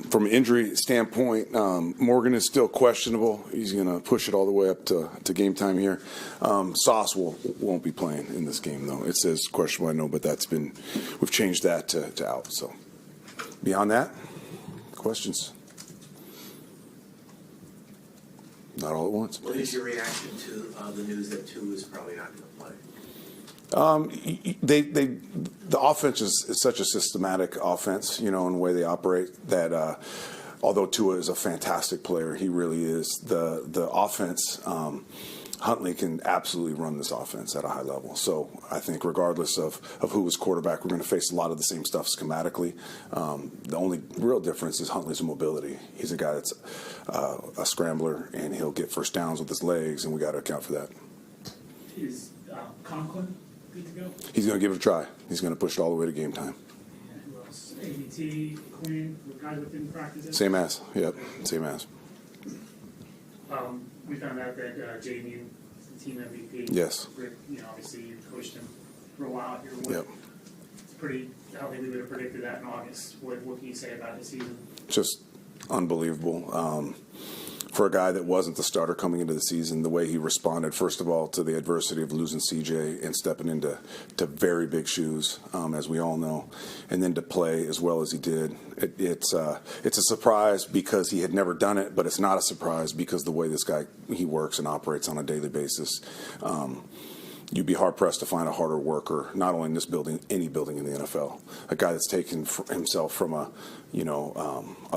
From an injury standpoint, Morgan is still questionable. He's going to push it all the way up to game time here. Sauce won't be playing in this game, though. It says questionable, I know, but we've changed that to out. So beyond that, questions? Not all at once. What is your reaction to the news that Tua is probably not going to play? The offense is such a systematic offense, in the way they operate that although Tua is a fantastic player, he really is. The offense, Huntley can absolutely run this offense at a high level. So I think regardless of who is quarterback, we're going to face a lot of the same stuff schematically. The only real difference is Huntley's mobility. He's a guy that's a scrambler, and he'll get first downs with his legs, and we got to account for that. Is Conklin good to go? He's going to give it a try. He's going to push it all the way to game time. And who else? ABT, Quinn, the guys that didn't practice. Same as. Yep, same as. We found out that Jamie is the team MVP. Yes. Rick, obviously you coached him for a while here. Yep. It's pretty. I don't think we would have predicted that in August. What can you say about his season? Just unbelievable. For a guy that wasn't the starter coming into the season, the way he responded, first of all, to the adversity of losing CJ and stepping into very big shoes, as we all know, and then to play as well as he did. It's a surprise because he had never done it, but it's not a surprise because the way this guy, he works and operates on a daily basis. You'd be hard-pressed to find a harder worker, not only in this building, any building in the NFL. A guy that's taken himself from a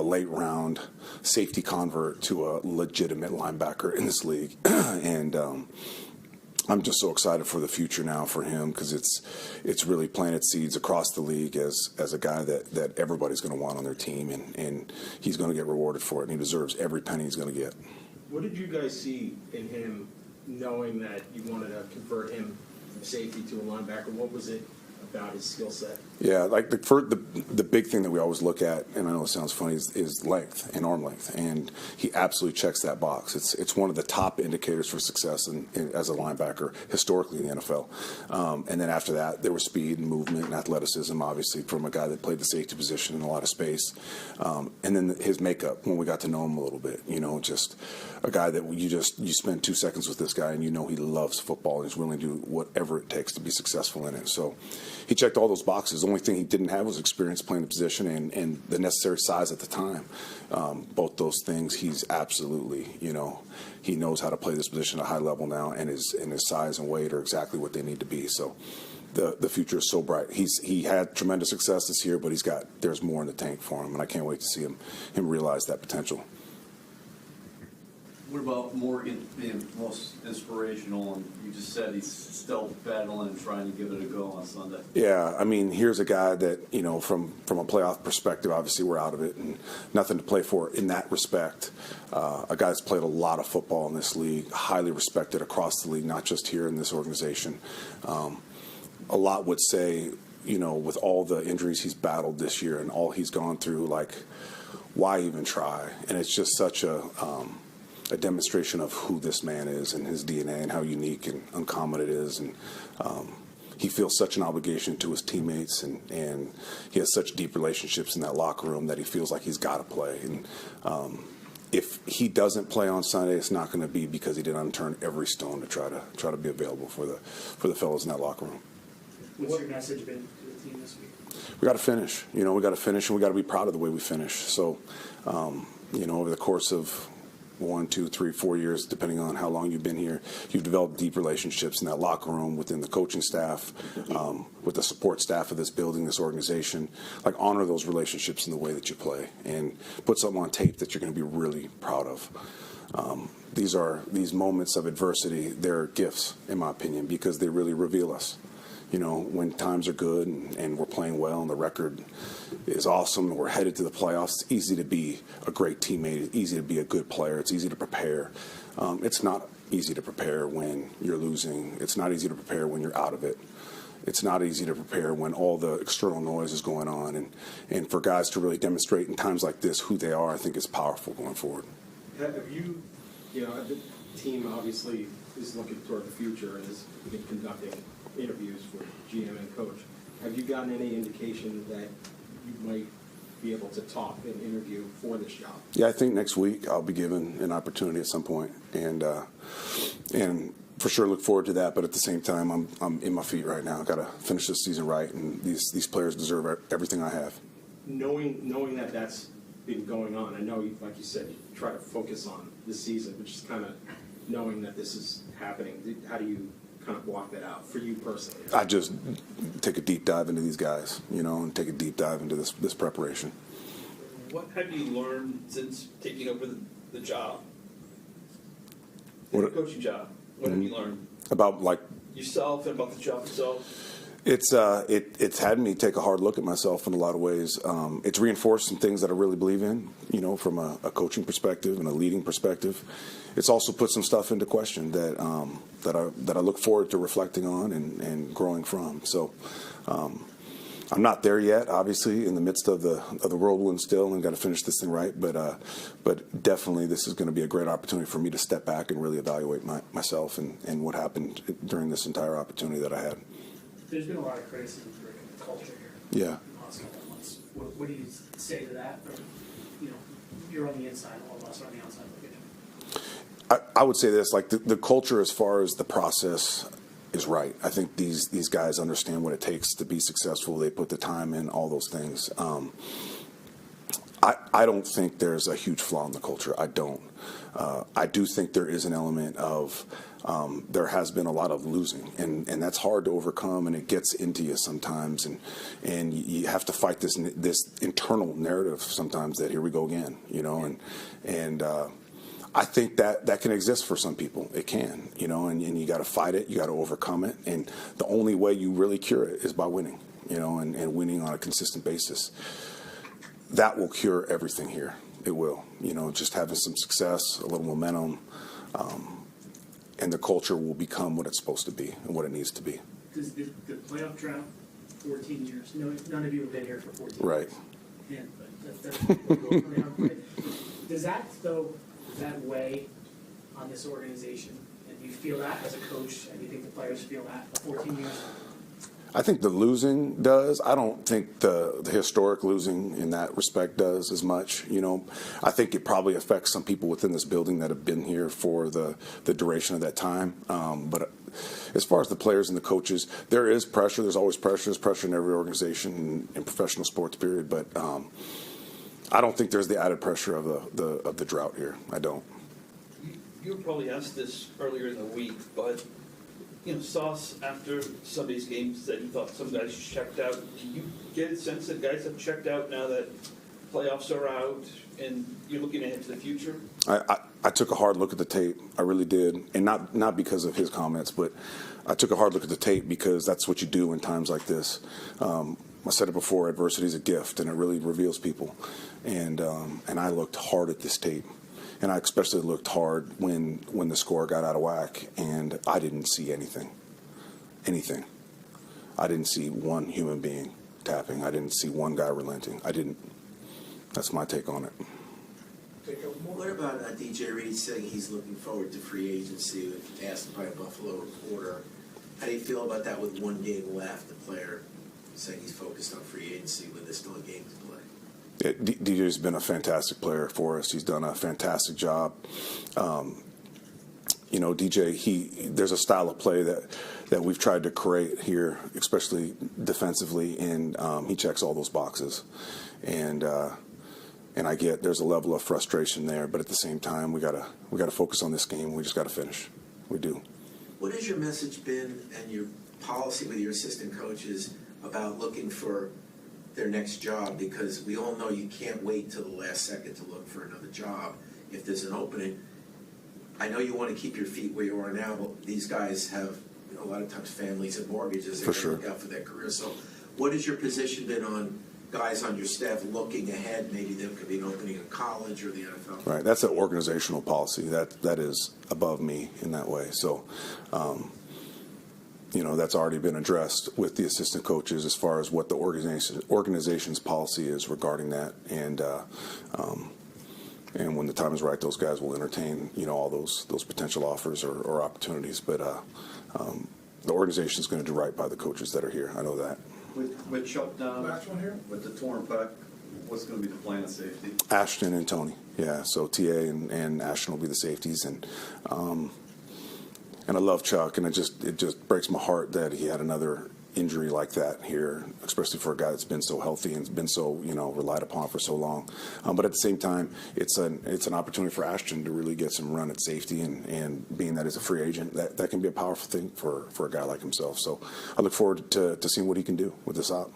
late-round safety convert to a legitimate linebacker in this league. And I'm just so excited for the future now for him because it's really planted seeds across the league as a guy that everybody's going to want on their team, and he's going to get rewarded for it, and he deserves every penny he's going to get. What did you guys see in him, knowing that you wanted to convert him from safety to a linebacker? What was it about his skill set? Yeah, like the big thing that we always look at, and I know it sounds funny, is length and arm length, and he absolutely checks that box. It's one of the top indicators for success as a linebacker historically in the NFL. And then after that, there was speed and movement and athleticism, obviously, from a guy that played the safety position in a lot of space. And then his makeup, when we got to know him a little bit, just a guy that you spend 2 seconds with this guy and he loves football and is willing to do whatever it takes to be successful in it. So he checked all those boxes. The only thing he didn't have was experience playing the position and the necessary size at the time. Both those things, he's absolutely, he knows how to play this position at a high level now, and his size and weight are exactly what they need to be. So the future is so bright. He had tremendous success this year, but there's more in the tank for him, and I can't wait to see him realize that potential. What about Morgan being most inspirational? And you just said he's still battling and trying to give it a go on Sunday. Yeah, I mean, here's a guy that, from a playoff perspective, obviously we're out of it and nothing to play for in that respect. A guy that's played a lot of football in this league, highly respected across the league, not just here in this organization. A lot would say, with all the injuries he's battled this year and all he's gone through, like, why even try? And it's just such a demonstration of who this man is and his DNA and how unique and uncommon it is. And he feels such an obligation to his teammates, and he has such deep relationships in that locker room that he feels like he's got to play. And if he doesn't play on Sunday, it's not going to be because he didn't unturned every stone to try to be available for the fellas in that locker room. What's your message been to the team this week? We got to finish. We got to finish, and we got to be proud of the way we finish. So, over the course of 1, 2, 3, 4 years, depending on how long you've been here, you've developed deep relationships in that locker room, within the coaching staff, with the support staff of this building, this organization. Like, honor those relationships in the way that you play and put something on tape that you're going to be really proud of. These moments of adversity, they're gifts, in my opinion, because they really reveal us. When times are good and we're playing well and the record is awesome and we're headed to the playoffs, it's easy to be a great teammate. It's easy to be a good player. It's easy to prepare. It's not easy to prepare when you're losing. It's not easy to prepare when you're out of it. It's not easy to prepare when all the external noise is going on. And for guys to really demonstrate in times like this who they are, I think is powerful going forward. Have you, the team obviously is looking toward the future and has been conducting interviews with GM and coach. Have you gotten any indication that you might be able to talk and interview for this job? Yeah, I think next week I'll be given an opportunity at some point, and for sure look forward to that. But at the same time, I'm in my feet right now. Got to finish this season right, and these players deserve everything I have. Knowing that that's been going on, I know, like you said, you try to focus on this season, but just kind of knowing that this is happening, how do you kind of block that out for you personally? I just take a deep dive into these guys, and take a deep dive into this preparation. What have you learned since taking over the job, the What- coaching job? What have you learned About yourself and about the job itself? It's had me take a hard look at myself in a lot of ways. It's reinforced some things that I really believe in, from a coaching perspective and a leading perspective. It's also put some stuff into question that I look forward to reflecting on and growing from. So I'm not there yet, obviously, in the midst of the whirlwind still, and got to finish this thing right. But definitely, this is going to be a great opportunity for me to step back and really evaluate myself and what happened during this entire opportunity that I had. There's been a lot of criticism for the culture here. Yeah. In the last couple of months. What do you say to that? Or, you're on the inside, all of us are on the outside looking. I would say this, the culture as far as the process is right. I think these guys understand what it takes to be successful. They put the time in, all those things. I don't think there's a huge flaw in the culture. I don't. I do think there is an element of there has been a lot of losing, and that's hard to overcome, and it gets into you sometimes, and you have to fight this internal narrative sometimes that here we go again, and I think that can exist for some people. It can, and you got to fight it, you got to overcome it, and the only way you really cure it is by winning, and winning on a consistent basis. That will cure everything here. It will, just having some success, a little momentum, and the culture will become what it's supposed to be and what it needs to be. Does the playoff drought, 14 years, none of you have been here for 14 Right. years. Yeah, but that's does that weigh on this organization? And do you feel that as a coach? And do you think the players feel that 14 years? I think the losing does. I don't think the historic losing in that respect does as much. I think it probably affects some people within this building that have been here for the duration of that time. But as far as the players and the coaches, there is pressure. There's always pressure. There's pressure in every organization in professional sports, period. But I don't think there's the added pressure of the drought here. I don't. You were probably asked this earlier in the week, but Sauce, after Sunday's game, said he thought some guys checked out. Do you get a sense that guys have checked out now that playoffs are out and you're looking ahead to the future? I took a hard look at the tape. I really did. And not because of his comments, but I took a hard look at the tape because that's what you do in times like this. I said it before, adversity is a gift, and it really reveals people. And I looked hard at this tape. And I especially looked hard when the score got out of whack, and I didn't see anything. I didn't see one human being tapping. I didn't see one guy relenting. I didn't. That's my take on it. What about DJ Reed saying he's looking forward to free agency, asked by a Buffalo reporter? How do you feel about that with one game left, the player saying he's focused on free agency when there's still a game to play? DJ's been a fantastic player for us. He's done a fantastic job. DJ, there's a style of play that we've tried to create here, especially defensively, and he checks all those boxes. And I get there's a level of frustration there, but at the same time, we gotta focus on this game. We just gotta finish. We do. What has your message been and your policy with your assistant coaches about looking for their next job? Because we all know you can't wait till the last second to look for another job if there's an opening. I know you want to keep your feet where you are now, but these guys have a lot of times families and mortgages. They're For going to sure. look out for their career. So what has your position been on guys on your staff looking ahead? Maybe there could be an opening in college or the NFL. Right. That's an organizational policy. That is above me in that way. So, that's already been addressed with the assistant coaches as far as what the organization's policy is regarding that. And when the time is right, those guys will entertain, all those potential offers or opportunities. But the organization is going to do right by the coaches that are here. I know that. With shutdown, Last one here. with the torn pec, what's going to be the plan of safety? Ashton and Tony, yeah. So TA and Ashton will be the safeties, and I love Chuck, and it just breaks my heart that he had another injury like that here, especially for a guy that's been so healthy and been so relied upon for so long. But at the same time, it's an opportunity for Ashton to really get some run at safety, and being that he's a free agent, that can be a powerful thing for a guy like himself. So I look forward to seeing what he can do with this op.